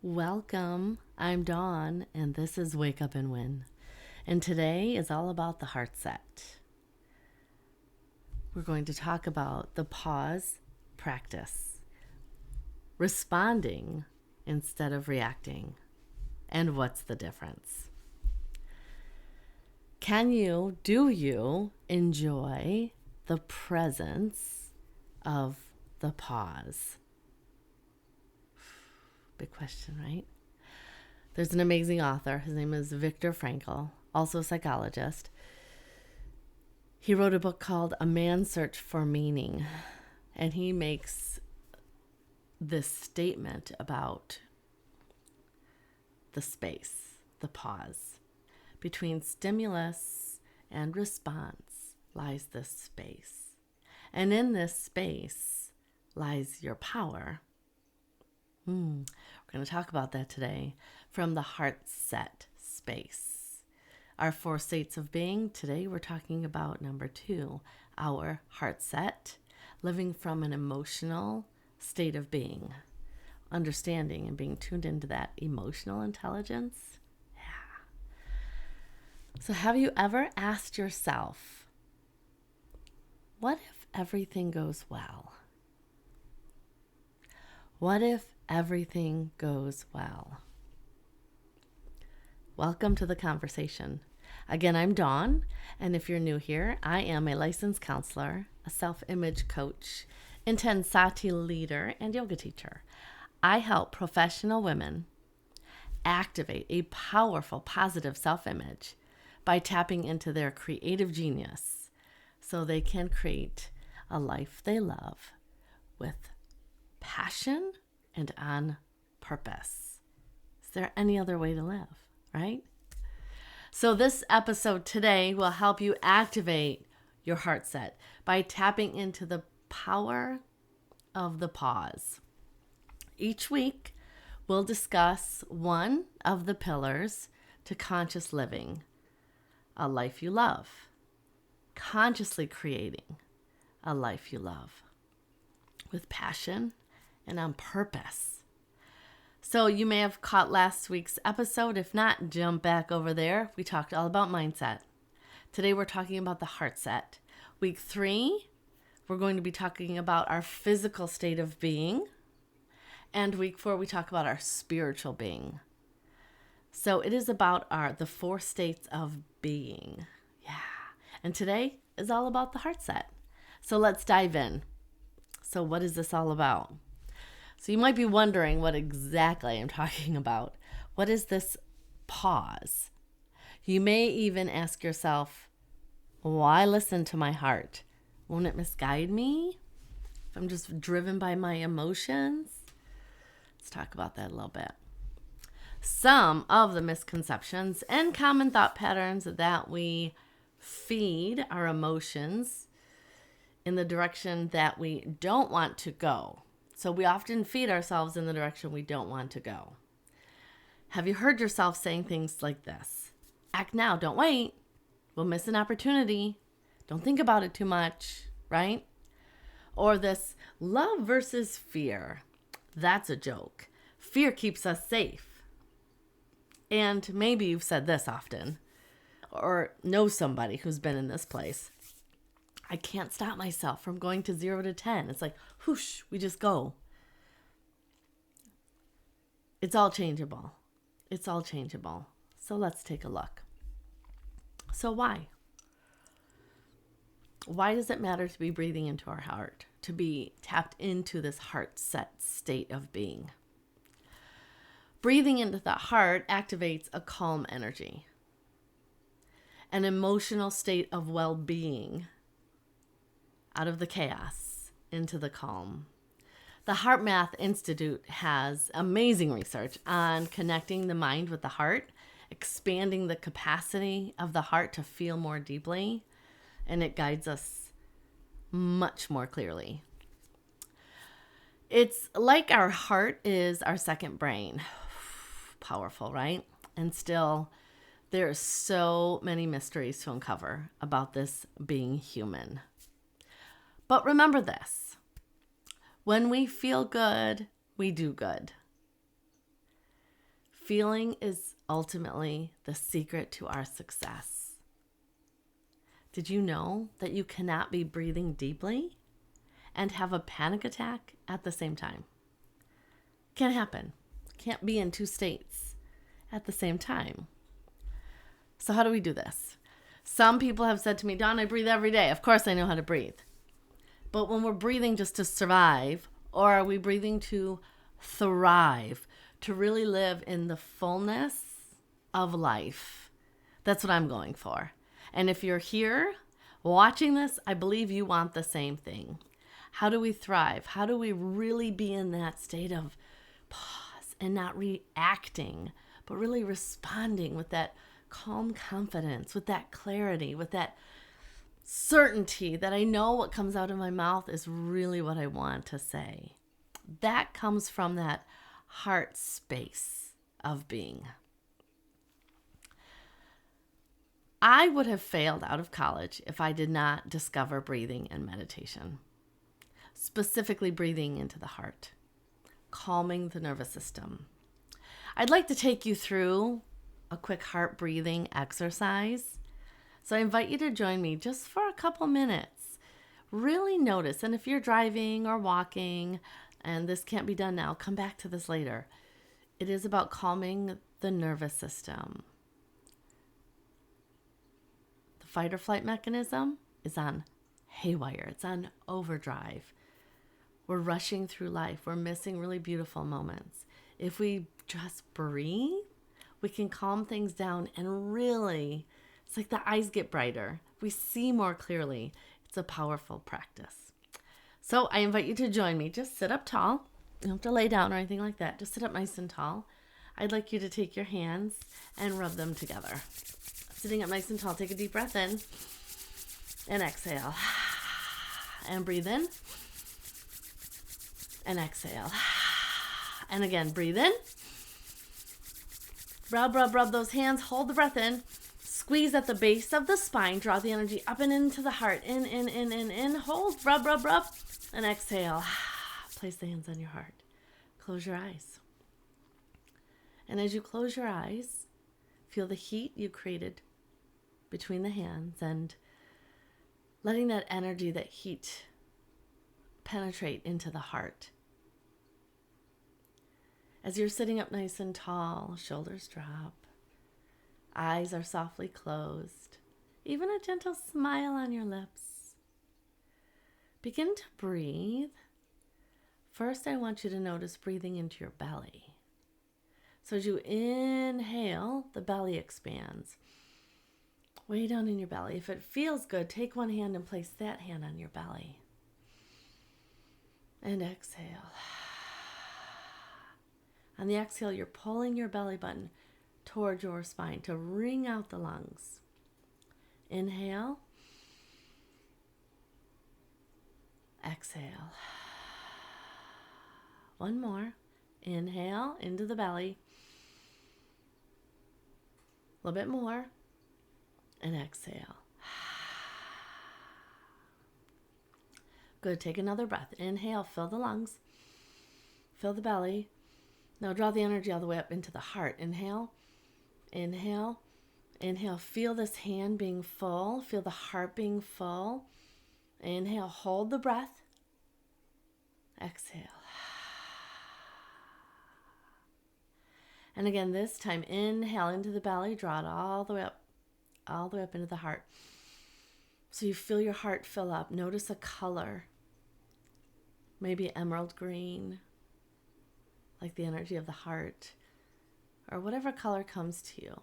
Welcome. I'm Dawn, and this is Wake Up and Win. And today is all about the heartset. We're going to talk about the pause practice, responding instead of reacting, and what's the difference. Do you enjoy the presence of the pause? Big question, right? There's an amazing author. His name is Viktor Frankl, also a psychologist. He wrote a book called A Man's Search for Meaning, and he makes this statement about the space, the pause. Between stimulus and response lies this space. And in this space lies your power. We're going to talk about that today from the heartset space. Our 4 states of being. Today we're talking about number 2, our heartset, living from an emotional state of being, understanding and being tuned into that emotional intelligence. So have you ever asked yourself, what if everything goes well? What if everything goes well? Welcome to the conversation. Again, I'm Dawn, and if you're new here, I am a licensed counselor, a self-image coach, intensati leader, and yoga teacher. I help professional women activate a powerful, positive self-image by tapping into their creative genius so they can create a life they love with passion and on purpose. Is there any other way to live, right? So this episode today will help you activate your heartset by tapping into the power of the pause. Each week, we'll discuss one of the pillars to conscious living, a life you love, consciously creating a life you love with passion and on purpose. So you may have caught last week's episode. If not, jump back over there. We talked all about mindset. Today we're talking about the heartset. Week 3, we're going to be talking about our physical state of being. And week 4, we talk about our spiritual being. So it is about the 4 states of being. Yeah. And today is all about the heartset. So let's dive in. So what is this all about? So you might be wondering what exactly I'm talking about. What is this pause? You may even ask yourself, why listen to my heart? Won't it misguide me if I'm just driven by my emotions? Let's talk about that a little bit. Some of the misconceptions and common thought patterns that we feed our emotions in the direction that we don't want to go. So we often feed ourselves in the direction we don't want to go. Have you heard yourself saying things like this? Act now, don't wait. We'll miss an opportunity. Don't think about it too much, right? Or this love versus fear. That's a joke. Fear keeps us safe. And maybe you've said this often, or know somebody who's been in this place. I can't stop myself from going to 0 to 10. It's like, whoosh, we just go. It's all changeable. It's all changeable. So let's take a look. So why? Why does it matter to be breathing into our heart, to be tapped into this heart-set state of being? Breathing into the heart activates a calm energy, an emotional state of well-being, out of the chaos into the calm. The Heart Math Institute has amazing research on connecting the mind with the heart, expanding the capacity of the heart to feel more deeply, and it guides us much more clearly. It's like our heart is our second brain. Powerful, right? And still, there are so many mysteries to uncover about this being human. But remember this, when we feel good, we do good. feeling is ultimately the secret to our success. Did you know that you cannot be breathing deeply and have a panic attack at the same time? Can't happen. Can't be in two states at the same time. So how do we do this? Some people have said to me, Dawn, I breathe every day. Of course I know how to breathe. But when we're breathing just to survive, or are we breathing to thrive, to really live in the fullness of life? That's what I'm going for. And if you're here watching this, I believe you want the same thing. How do we thrive? How do we really be in that state of pause and not reacting, but really responding with that calm confidence, with that clarity, with that certainty that I know what comes out of my mouth is really what I want to say? That comes from that heart space of being. I would have failed out of college if I did not discover breathing and meditation, specifically breathing into the heart, calming the nervous system. I'd like to take you through a quick heart breathing exercise. So I invite you to join me just for a couple minutes. Really notice, and if you're driving or walking and this can't be done now, come back to this later. It is about calming the nervous system. Fight or flight mechanism is on haywire. It's on overdrive. We're rushing through life. We're missing really beautiful moments. If we just breathe, we can calm things down and really, it's like the eyes get brighter. We see more clearly. It's a powerful practice. So I invite you to join me. Just sit up tall. You don't have to lay down or anything like that. Just sit up nice and tall. I'd like you to take your hands and rub them together. Sitting up nice and tall, take a deep breath in and exhale. And breathe in and exhale. And again, breathe in. Rub those hands. Hold the breath in. Squeeze at the base of the spine. Draw the energy up and into the heart. In. Hold. Rub. And exhale. Place the hands on your heart. Close your eyes. And as you close your eyes, feel the heat you created between the hands and letting that energy, that heat, penetrate into the heart. As you're sitting up nice and tall, shoulders drop, eyes are softly closed, even a gentle smile on your lips. Begin to breathe. First, I want you to notice breathing into your belly. So as you inhale, the belly expands. Way down in your belly. If it feels good, take one hand and place that hand on your belly. And exhale. On the exhale, you're pulling your belly button toward your spine to wring out the lungs. Inhale. Exhale. One more. Inhale into the belly. A little bit more. And exhale. Good. Take another breath. Inhale. Fill the lungs. Fill the belly. Now draw the energy all the way up into the heart. Inhale. Inhale. Inhale. Feel this hand being full. Feel the heart being full. Inhale. Hold the breath. Exhale. And again, this time, inhale into the belly. Draw it all the way up into the heart. So you feel your heart fill up. Notice a color, maybe emerald green, like the energy of the heart, or whatever color comes to you.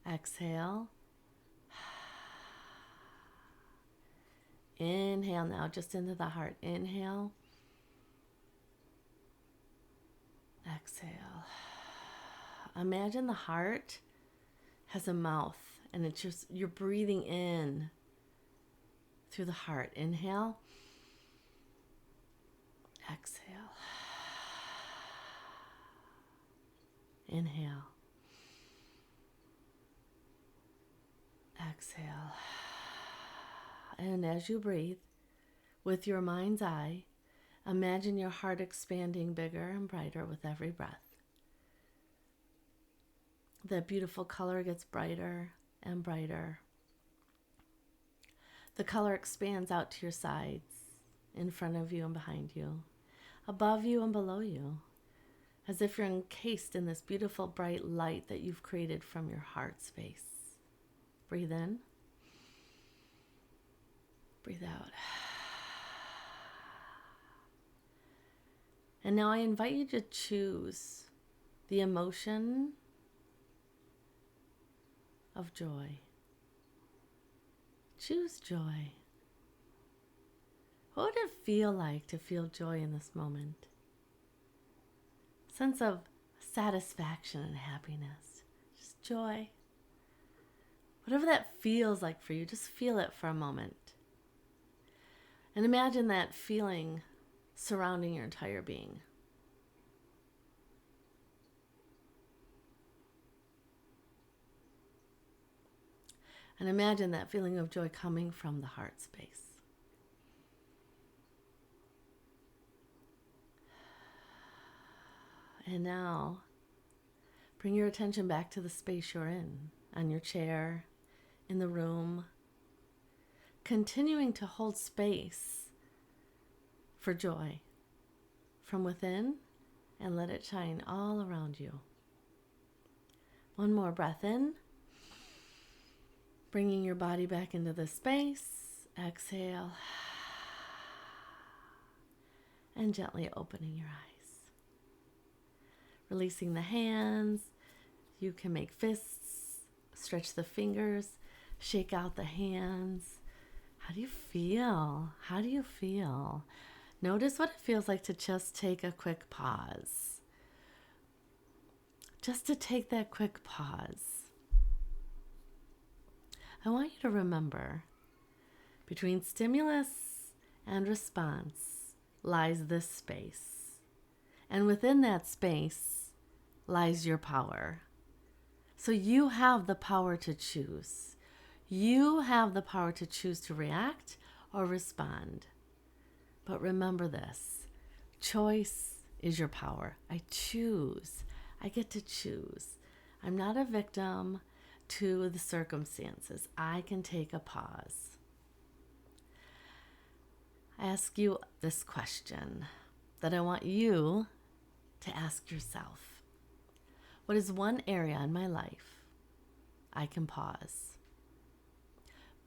Exhale. Inhale now, just into the heart. Inhale. Exhale. Imagine the heart has a mouth, and it's just, you're breathing in through the heart. Inhale. Exhale. Inhale. Exhale. And as you breathe, with your mind's eye, imagine your heart expanding bigger and brighter with every breath. That beautiful color gets brighter and brighter. The color expands out to your sides, in front of you and behind you, above you and below you, as if you're encased in this beautiful bright light that you've created from your heart space. Breathe in. Breathe out. And now I invite you to choose the emotion of joy. Choose joy. What would it feel like to feel joy in this moment? Sense of satisfaction and happiness. Just joy. Whatever that feels like for you, just feel it for a moment. And imagine that feeling surrounding your entire being. And imagine that feeling of joy coming from the heart space. And now, bring your attention back to the space you're in, on your chair, in the room, continuing to hold space for joy from within, and let it shine all around you. One more breath in, bringing your body back into the space. Exhale, and gently opening your eyes. Releasing the hands. You can make fists, stretch the fingers, shake out the hands. How do you feel? How do you feel? Notice what it feels like to just take a quick pause. Just to take that quick pause. I want you to remember, between stimulus and response lies this space. And within that space lies your power. So you have the power to choose. You have the power to choose to react or respond. But remember this, choice is your power. I choose. I get to choose. I'm not a victim to the circumstances. I can take a pause. I ask you this question that I want you to ask yourself. What is one area in my life I can pause?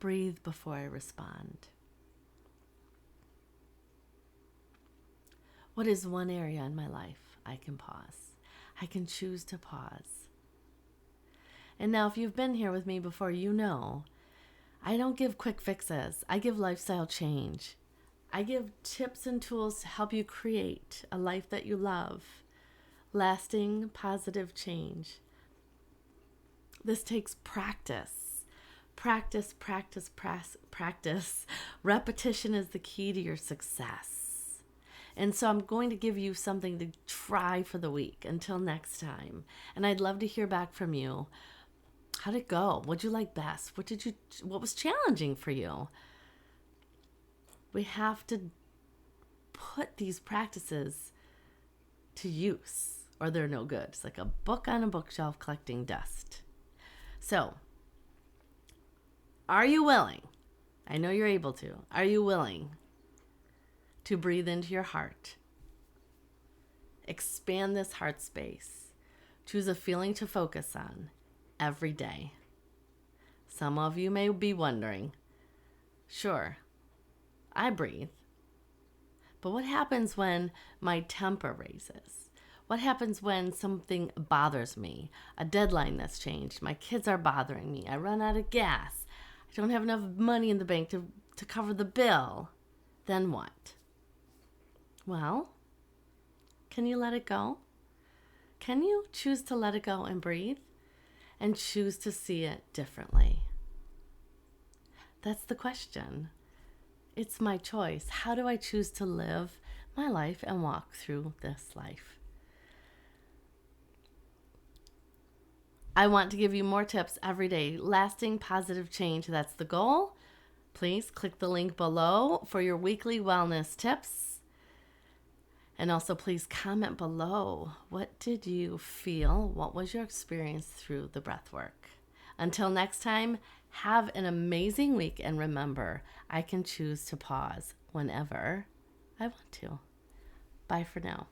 Breathe before I respond. What is one area in my life I can pause? I can choose to pause. And now if you've been here with me before, you know I don't give quick fixes. I give lifestyle change. I give tips and tools to help you create a life that you love, lasting positive change. This takes practice. Practice, practice, practice. Repetition is the key to your success. And so I'm going to give you something to try for the week until next time. And I'd love to hear back from you. How'd it go? What'd you like best? What was challenging for you? We have to put these practices to use or they're no good. It's like a book on a bookshelf collecting dust. So, are you willing? I know you're able to. Are you willing to breathe into your heart? Expand this heart space. Choose a feeling to focus on every day. Some of you may be wondering, sure, I breathe. But what happens when my temper raises? What happens when something bothers me? A deadline that's changed. My kids are bothering me. I run out of gas. I don't have enough money in the bank to cover the bill. Then what? Well, can you let it go? Can you choose to let it go and breathe and choose to see it differently? That's the question. It's my choice. How do I choose to live my life and walk through this life? I want to give you more tips every day. Lasting positive change, that's the goal. Please click the link below for your weekly wellness tips. And also, please comment below. What did you feel? What was your experience through the breath work? Until next time, have an amazing week. And remember, I can choose to pause whenever I want to. Bye for now.